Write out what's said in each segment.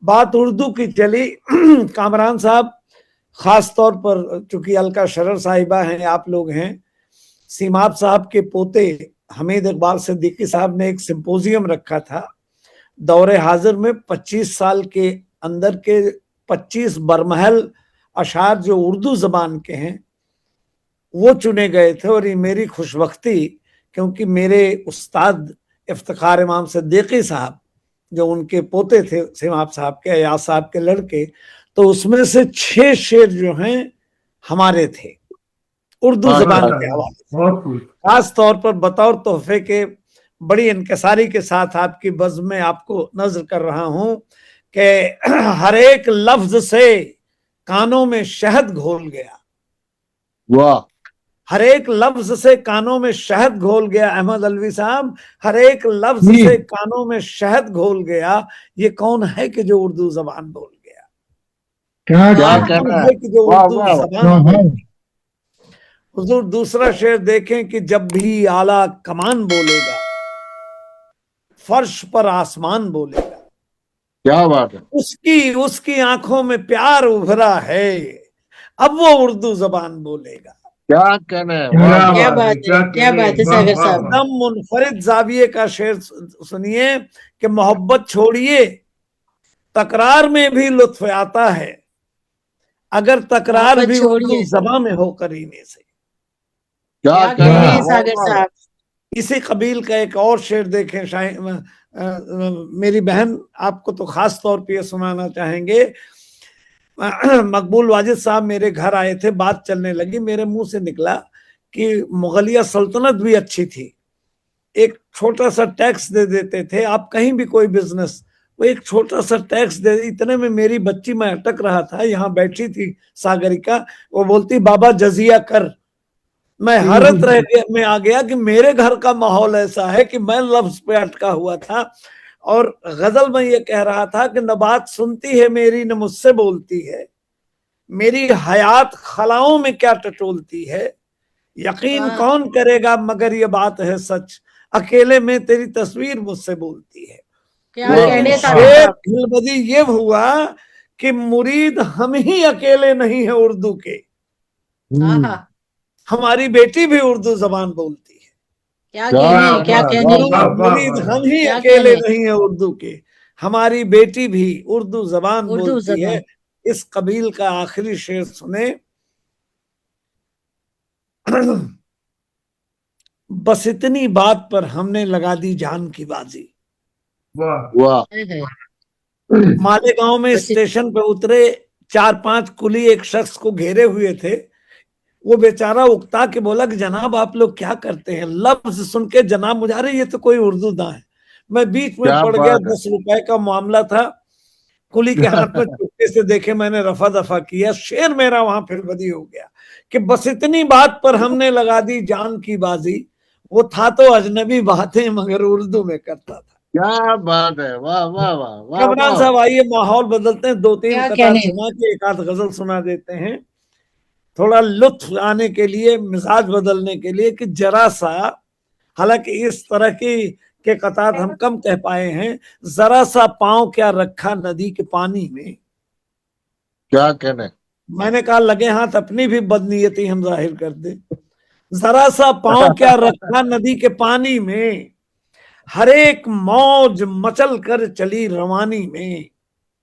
बात उर्दू की चली। कामरान साहब, खास तौर पर चूंकि अलका शरर साहिबा हैं, आप लोग हैं, सीमाब साहब के पोते हमीद इकबाल सिद्दीकी साहब ने एक सिंपोजियम रखा था। दौरे हाजिर में 25 साल के अंदर के 25 बरमहल अशार जो उर्दू जबान के हैं वो चुने गए थे। और ये मेरी खुशबख्ती, क्योंकि मेरे उस्ताद इफ्तिखार इमाम सिद्दीकी साहब जो उनके पोते थे सिमाब साहब के, अयाज साहब के लड़के, तो उसमें से 6 शेर जो हैं हमारे थे उर्दू जबान के हवाले। खास तौर पर बतौर तोहफे के बड़ी इनकसारी के साथ आपकी बज़्म में आपको नजर कर रहा हूं कि हर एक लफ्ज से कानों में शहद घोल गया। वाह। हर एक लफ्ज से कानों में शहद घोल गया। अहमद अलवी साहब, हर एक लफ्ज से कानों में शहद घोल गया। ये कौन है कि जो उर्दू जबान बोल गया? क्या कहना है कि जो उर्दू जबान बोल गया। हुजूर दूसरा शेर देखें कि जब भी आला कमान बोलेगा फर्श पर आसमान बोलेगा। क्या बात है। उसकी आंखों में प्यार उभरा है, अब वो उर्दू जबान बोलेगा। क्या कहना है। क्या बात है, क्या बात है सागर साहब। एकदम मुनफरिद जाविये का शेर सुनिए कि मोहब्बत छोड़िए तकरार में भी लुत्फ आता है, अगर तकरार भी उर्दू ज़बान में हो करीने से। क्या कहना है सागर साहब। इसी कबील का एक और शेर देखें। मेरी बहन आपको तो खास तौर पे ये सुनाना चाहेंगे। मकबूल वाजिद साहब मेरे घर आए थे, बात चलने लगी, मेरे मुंह से निकला कि मुगलिया सल्तनत भी अच्छी थी, एक छोटा सा टैक्स दे देते थे, आप कहीं भी कोई बिजनेस, वो एक छोटा सा टैक्स दे। इतने में मेरी बच्ची, मैं अटक रहा था, यहाँ बैठी थी सागरिका, वो बोलती बाबा जजिया कर। मैं हैरत में आ गया कि मेरे घर का माहौल ऐसा है कि मैं लफ्ज पे अटका हुआ था। और गजल में ये कह रहा था कि न बात सुनती है मेरी न मुझसे बोलती है, मेरी हयात खलाओं में क्या टटोलती है, यकीन कौन करेगा मगर ये बात है सच, अकेले में तेरी तस्वीर मुझसे बोलती है। खिलबदी ये हुआ कि मुरीद हम ही अकेले नहीं है उर्दू के, हमारी बेटी भी उर्दू जबान बोलती है। क्या कहने मुरीद हम ही अकेले नहीं है उर्दू के, हमारी बेटी भी उर्दू जबान बोलती है। इस कबील का आखिरी शेर सुने। बस इतनी बात पर हमने लगा दी जान की बाजी। वाह। मालेगांव में स्टेशन पे उतरे, 4-5 कुली एक शख्स को घेरे हुए थे। वो बेचारा उकता के बोला कि जनाब आप लोग क्या करते हैं? लफ्ज सुन के जनाब मुझे, अरे ये तो कोई उर्दू ना है। मैं बीच में पड़ गया, 10 रुपए का मामला था, कुली के हाथ में चुपके से देखे, मैंने रफा दफा किया। शेर मेरा वहां फिर बदी हो गया कि बस इतनी बात पर हमने लगा दी जान की बाजी, वो था तो अजनबी बातें मगर उर्दू में करता था। क्या बात है। वाह वाह वाह। कमरान साहब आइए, माहौल बदलते हैं, 2-3 कतार सुना के एक आध गजल सुना देते हैं, थोड़ा लुत्फ आने के लिए, मिजाज बदलने के लिए कि जरा सा, हालांकि इस तरह के कतार हम कम कह पाए हैं, जरा सा पांव क्या रखा नदी के पानी में। क्या कहने। मैंने कहा लगे हाथ अपनी भी बदनीयती हम जाहिर कर दे। जरा सा पांव क्या रखा नदी के पानी में, हर एक मौज मचल कर चली रवानी में।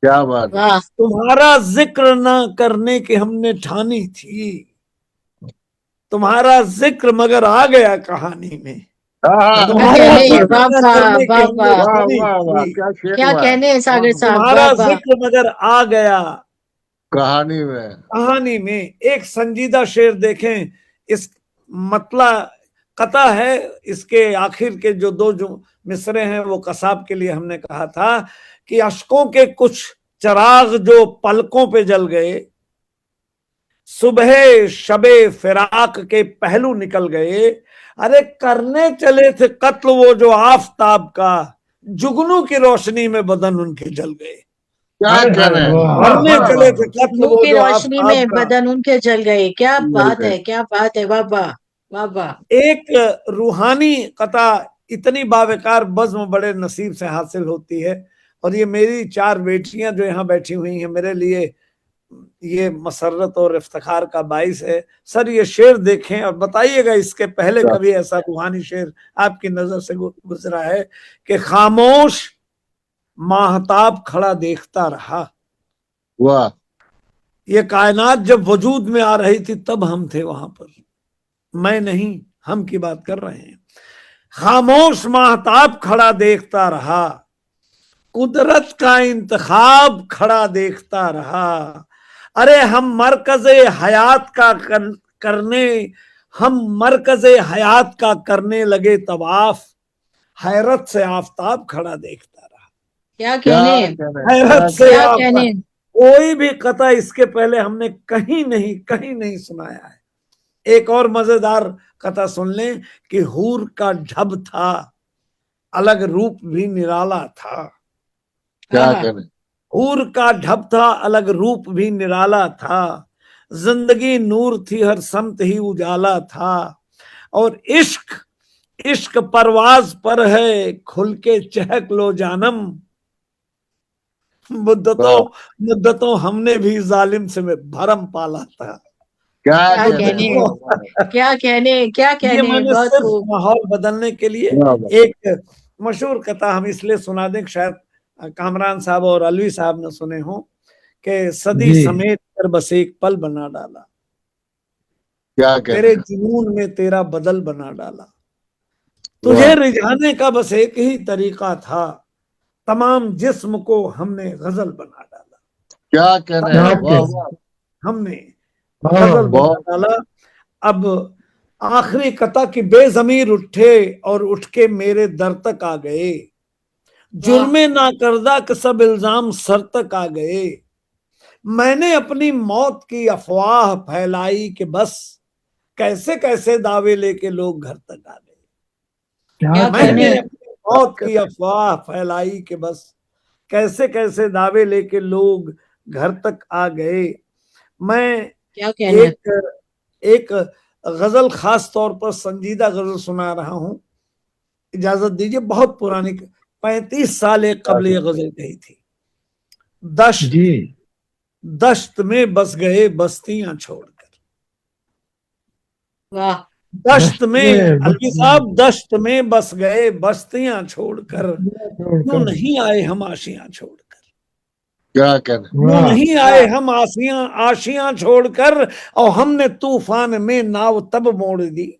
क्या बात। तुम्हारा जिक्र ना करने की हमने ठानी थी, तुम्हारा जिक्र मगर आ गया कहानी में। क्या कहने सागर साहब। तुम्हारा जिक्र मगर आ गया कहानी में। एक संजीदा शेर देखें, इस मतला कता है, इसके आखिर के जो 2 जो मिसरे हैं वो कसाब के लिए हमने कहा था कि अश्कों के कुछ चराग जो पलकों पे जल गए, सुबह शबे फिराक के पहलू निकल गए। अरे करने चले थे कत्ल वो जो आफताब का, जुगनू की रोशनी में बदन उनके जल गए। करने चले थे कत्ल वो की रोशनी में बदन उनके जल गए। क्या बात है, क्या बात है। वाह वाह वाह वाह। एक रूहानी कता इतनी बावेकार बज़्म बड़े नसीब से हासिल होती है। और ये मेरी 4 बेटियां जो यहाँ बैठी हुई हैं, मेरे लिए ये मसरत और इफ्तिखार का बाइस है। सर ये शेर देखें और बताइएगा इसके पहले कभी ऐसा रूहानी शेर आपकी नजर से गुजरा है कि खामोश माहताब खड़ा देखता रहा। वाह, ये कायनात जब वजूद में आ रही थी तब हम थे वहां पर, मैं नहीं, हम की बात कर रहे हैं। खामोश माहताब खड़ा देखता रहा, कुदरत का इंतखाब खड़ा देखता रहा। अरे हम मरकज़े हयात का करने, हम मरकज़े हयात का करने लगे तवाफ, हैरत से आफताब खड़ा देखता रहा। क्या कहने, हैरत से क्या कहने। कोई भी कथा इसके पहले हमने कहीं नहीं सुनाया है। एक और मजेदार कथा सुन लें कि हूर का ढब था, अलग रूप भी निराला था। क्या कहने, हूर का ढब था, अलग रूप भी निराला था। जिंदगी नूर थी, हर समत ही उजाला था। और इश्क इश्क परवाज पर है, खुल के चहक लो जानम। मुद्दतों हमने भी जालिम से भरम पाला था। क्या कहने, क्या कहने, क्या कहने। ये मैंने बहुत सिर्फ खूब। माहौल बदलने के लिए एक मशहूर कथा हम इसलिए सुना दें, शायद कामरान साहब और अलवी साहब ने सुने हो, कि सदी समेत कर बस एक पल बना डाला, क्या तेरे जुनून में तेरा बदल बना डाला। तुझे रिझाने का बस एक ही तरीका था, तमाम जिस्म को हमने गजल बना डाला। क्या कहने, हमने गजल बना डाला। अब आखिरी कथा की बेजमीर उठे और उठ के मेरे दर तक आ गए, जुर्मे ना करदा के सब इल्जाम सर तक आ गए। मैंने अपनी मौत की अफवाह फैलाई कि बस कैसे कैसे दावे लेके लोग घर तक आ गए। मैंने अपनी मौत की अफवाह फैलाई कि बस कैसे कैसे दावे लेके लोग घर तक आ गए। मैं एक गजल खास तौर पर संजीदा गजल सुना रहा हूं, इजाजत दीजिए। बहुत पुरानी, 35 साल एक कबल ये गजल कही थी। दश्त में बस गए बस्तियां छोड़कर। वाह। दश्त में, अलवी साहब, दश्त में बस गए बस्तियां छोड़कर, क्यों नहीं आए हम आशियां छोड़कर। क्या कहने, क्यों नहीं आए हम आशियां छोड़कर। और हमने तूफान में नाव तब मोड़ दी,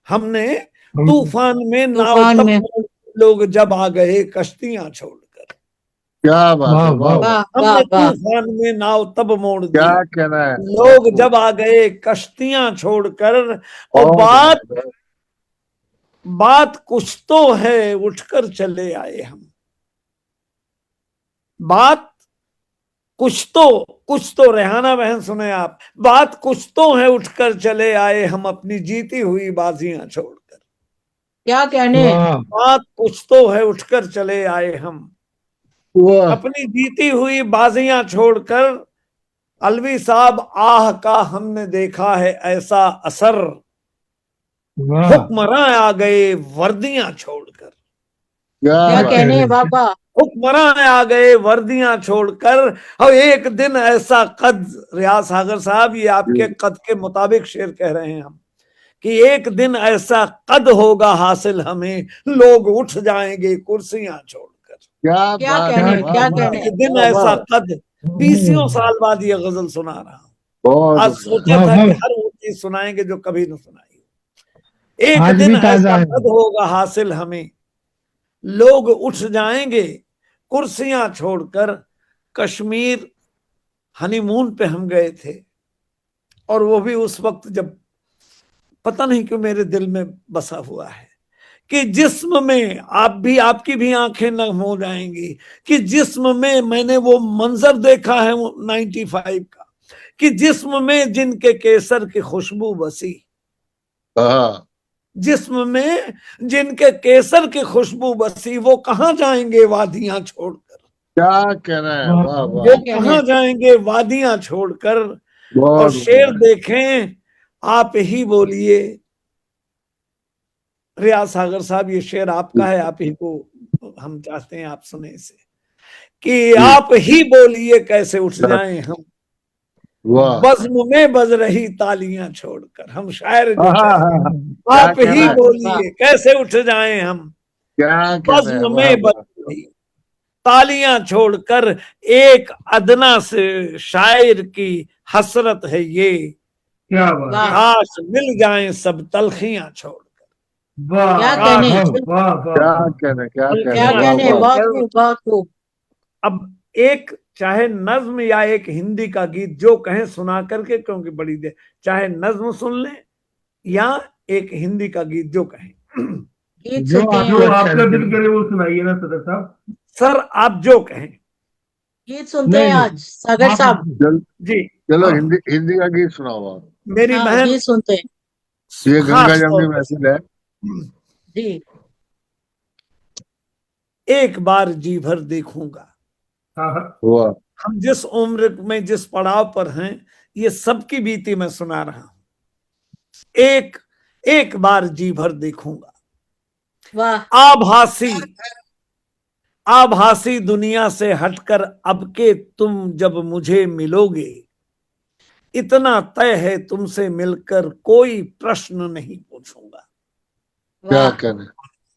हमने तूफान में नाव तब मोड़, लोग जब आ गए कश्तियां छोड़कर। क्या बात है, हमने तूफान में नाव तब मोड़ दी, क्या कहना है, लोग जब आ गए कश्तियां छोड़कर। और बात कुछ तो है, उठकर चले आए हम। बात कुछ तो रेहाना बहन सुने आप, बात कुछ तो है, उठकर चले आए हम अपनी जीती हुई बाजियां छोड़कर। क्या कहने, बात कुछ तो है, उठकर चले आए हम अपनी जीती हुई बाजियां छोड़कर। अलवी साहब, आह का हमने देखा है ऐसा असर, हुक्मरां आ गए वर्दियां छोड़कर। क्या कहने बाबा। हुक्मरां आ गए वर्दियां छोड़कर। और एक दिन ऐसा कद, रियाज सागर साहब ये आपके कद के मुताबिक शेर कह रहे हैं हम, कि एक दिन ऐसा कद होगा हासिल हमें, लोग उठ जाएंगे कुर्सियां छोड़कर। क्या कहने, एक दिन ऐसा कद। 20 साल बाद ये गजल सुना रहा हूं। आज सोचा था कि हर वो चीज सुनाएंगे जो कभी न सुनाई। एक दिन ऐसा कद होगा हासिल हमें, लोग उठ जाएंगे कुर्सियां छोड़कर। कश्मीर हनीमून पे हम गए थे, और वो भी उस वक्त जब पता नहीं क्यों मेरे दिल में बसा हुआ है कि जिस्म में, आपकी भी आंखें नम हो जाएंगी, कि जिस्म में मैंने वो मंजर देखा है 95 का, कि जिस्म में जिनके केसर की खुशबू बसी, जिस्म में जिनके केसर की खुशबू बसी, वो कहाँ जाएंगे वादियां छोड़कर। क्या कहना है, वो कहाँ जाएंगे वादियां छोड़कर। और शेर देखें, आप ही बोलिए। रियाज सागर साहब, ये शेर आपका है, आप ही को हम चाहते हैं आप सुने इसे कि आप ही बोलिए कैसे उठ जाएं हम वाह बज़्म में बज रही तालियां छोड़कर। हम शायर जो हाँ, हाँ, चाहे हाँ, आप क्या ही कहना है? बोलिए कैसे उठ जाएं हम क्या कहना है? बज़्म वाह में बज वाह रही तालियां छोड़कर। एक अदना से शायर की हसरत है ये, क्या बात वाह काश मिल जाएं सब तलखियां छोड़कर। वाह क्या वाह कहने वाह वाह क्या वाह। कहना है? क्या कहना क्या है? वाह कहने वाह बहुत खूब बहुत खूब। अब एक चाहे नज्म या एक हिंदी का गीत जो कहें सुना करके, क्योंकि बड़ी देर, चाहे नज्म सुन लें या एक हिंदी का गीत जो कहें। गीत जो सुनते हैं जो आज, आपका दिल करे वो सुनाइए ना सदर साहब। सर आप जो कहें। गीत सुनते हैं नहीं, आज सागर साहब। जी चलो हाँ, हिंदी हिंदी का गीत सुनाओ आप। मेरी हाँ बहन गीत सुनते हैं ये गंगा खास जमुनी तौर पर महफिल है। जी। एक बार जी भर देखूंगा। हाँ हाँ वाह हम जिस उम्र में जिस पड़ाव पर हैं, ये सबकी बीती मैं सुना रहा हूं। एक एक बार जी भर देखूंगा। वाह आभासी आभासी दुनिया से हटकर अब के तुम जब मुझे मिलोगे, इतना तय है तुमसे मिलकर कोई प्रश्न नहीं पूछूंगा। क्या वाह कहना है?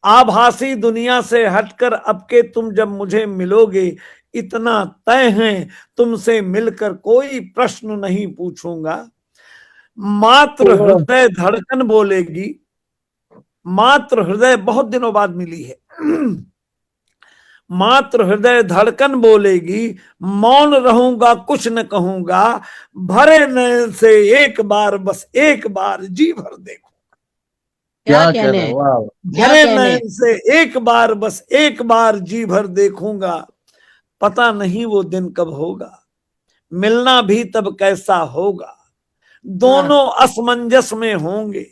आभासी दुनिया से हटकर अब के तुम जब मुझे मिलोगे, इतना तय है तुमसे मिलकर कोई प्रश्न नहीं पूछूंगा। मात्र हृदय धड़कन बोलेगी, मात्र हृदय बहुत दिनों बाद मिली है। मात्र हृदय धड़कन बोलेगी, मौन रहूंगा कुछ न कहूंगा, भरे नयन से एक बार बस एक बार जी भर देखो। क्या क्या कहने कहना है? वाह क्या भरे कहने नयन से एक बार बस एक बार जी भर देखूंगा। पता नहीं वो दिन कब होगा, मिलना भी तब कैसा होगा। दोनों असमंजस में होंगे,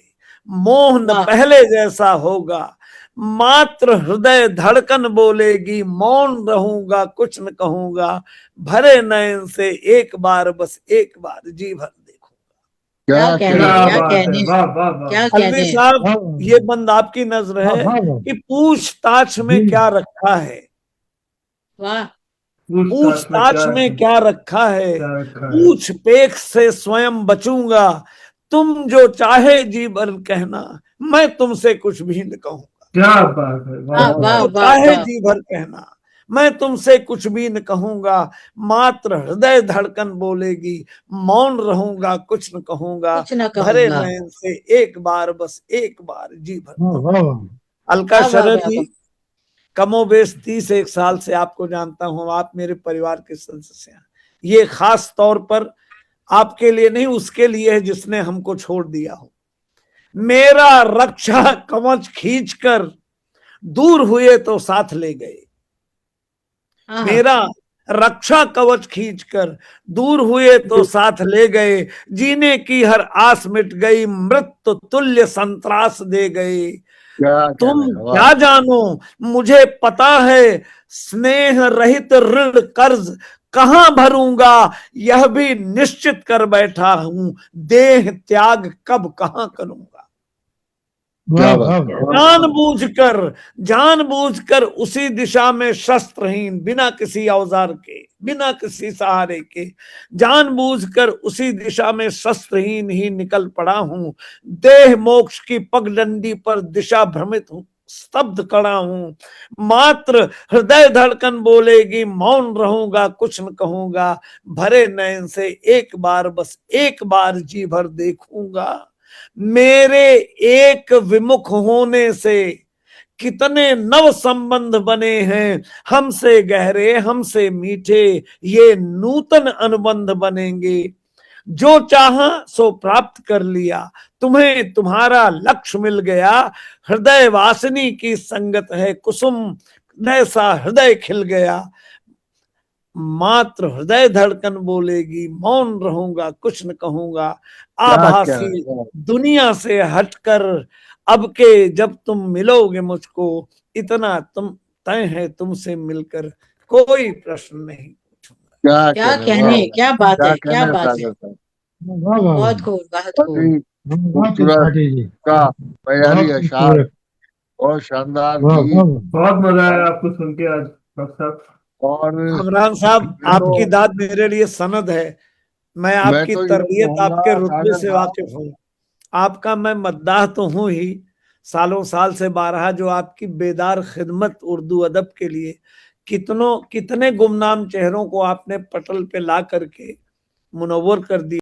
मोह न वाह पहले जैसा होगा। मात्र हृदय धड़कन बोलेगी, मौन रहूंगा कुछ न कहूंगा, भरे नयन से एक बार बस एक बार जी भर देखूंगा। क्या क्या कहने कहना है? क्या क्या बात है, कहने वाह वाह वाह। क्या अलवी कहने। साहब ये बंद आपकी नजर है कि पूछताछ में जी। क्या रखा है। वाह पूछताछ में क्या रखा है, क्या रखा है? पूछ पेख से स्वयं बचूंगा। तुम जो चाहे जी भर कहना, मैं तुमसे कुछ भी न कहूंगा। क्या बात है, वाह वाह वाह वाह जो वाह चाहे वाह। जी भर कहना, मैं तुमसे कुछ भी न कहूंगा। मात्र हृदय धड़कन बोलेगी, मौन रहूंगा कुछ न कहूंगा, कुछ न भरे कहूंगा। नयन से एक बार बस एक बार जी भर। वाह वाह। अलका वाह वाह शरद वाह जी, वाह। कमोबेश 31 साल से आपको जानता हूं, आप मेरे परिवार के सदस्य हैं। ये खास तौर पर आपके लिए नहीं, उसके लिए है जिसने हमको छोड़ दिया हो। मेरा रक्षा कवच खींचकर दूर हुए तो साथ ले गए। हाँ मेरा रक्षा कवच खींचकर दूर हुए तो साथ ले गए। जीने की हर आस मिट गई, मृत्यु तुल्य संत्रास दे गए। क्या तुम कहना है? वाह क्या जानो, मुझे पता है स्नेह रहित ऋण कर्ज कहां भरूंगा। यह भी निश्चित कर बैठा हूं, देह त्याग कब कहां करूंगा। क्या बात है? जानबूझकर उसी दिशा में शस्त्रहीन, बिना किसी औजार के, बिना किसी सहारे के, जानबूझकर उसी दिशा में शस्त्रहीन ही निकल पड़ा हूं। देह मोक्ष की पगडंडी पर दिशा भ्रमित हूं, स्तब्ध खड़ा हूं। मात्र हृदय धड़कन बोलेगी, मौन रहूंगा कुछ न कहूंगा, भरे नयन से एक बार बस एक बार जी भर देखूंगा। मेरे एक विमुख होने से कितने नव संबंध बने हैं, हमसे गहरे हमसे मीठे ये नूतन अनुबंध बनेंगे। जो चाहा सो प्राप्त कर लिया, तुम्हें तुम्हारा लक्ष्य मिल गया। हृदय वासिनी की संगत है कुसुम, जैसा हृदय खिल गया। मात्र हृदय धड़कन बोलेगी, मौन रहूंगा कुछ न कहूंगा। क्या आभासी कहना है? दुनिया से हटकर अब के जब तुम मिलोगे मुझको, इतना तुम तय है तुमसे मिलकर कोई प्रश्न नहीं पूछूंगा। क्या क्या कहना है? वाह कहने क्या बात क्या है क्या कहना है बात है। सागर साहब? वाह वाह बहुत खूब बहुत खूब। बड़ी वाह खूबसूरत त्रिपाठी जी, का बयारी बहुत अशार खूबसूरत। बहुत शानदार वाह गीत। वाह बहुत मजा आया आपको सुन के आज डॉक्टर साहब। और कामरान साहब, मैं आपकी तो दाद मेरे लिए सनद है। मैं मैं आपकी तो ये तरबियत, कहूंगा आपके रुतबे सागर से साहब, वाकिफ हूँ। आपका मैं मद्दाह तो हूँ ही, सालों साल से बारहा जो आपकी बेदार खिदमत उर्दू अदब के लिए, कितने गुमनाम चेहरों को आपने पटल पे ला करके मुनव्वर कर दिया।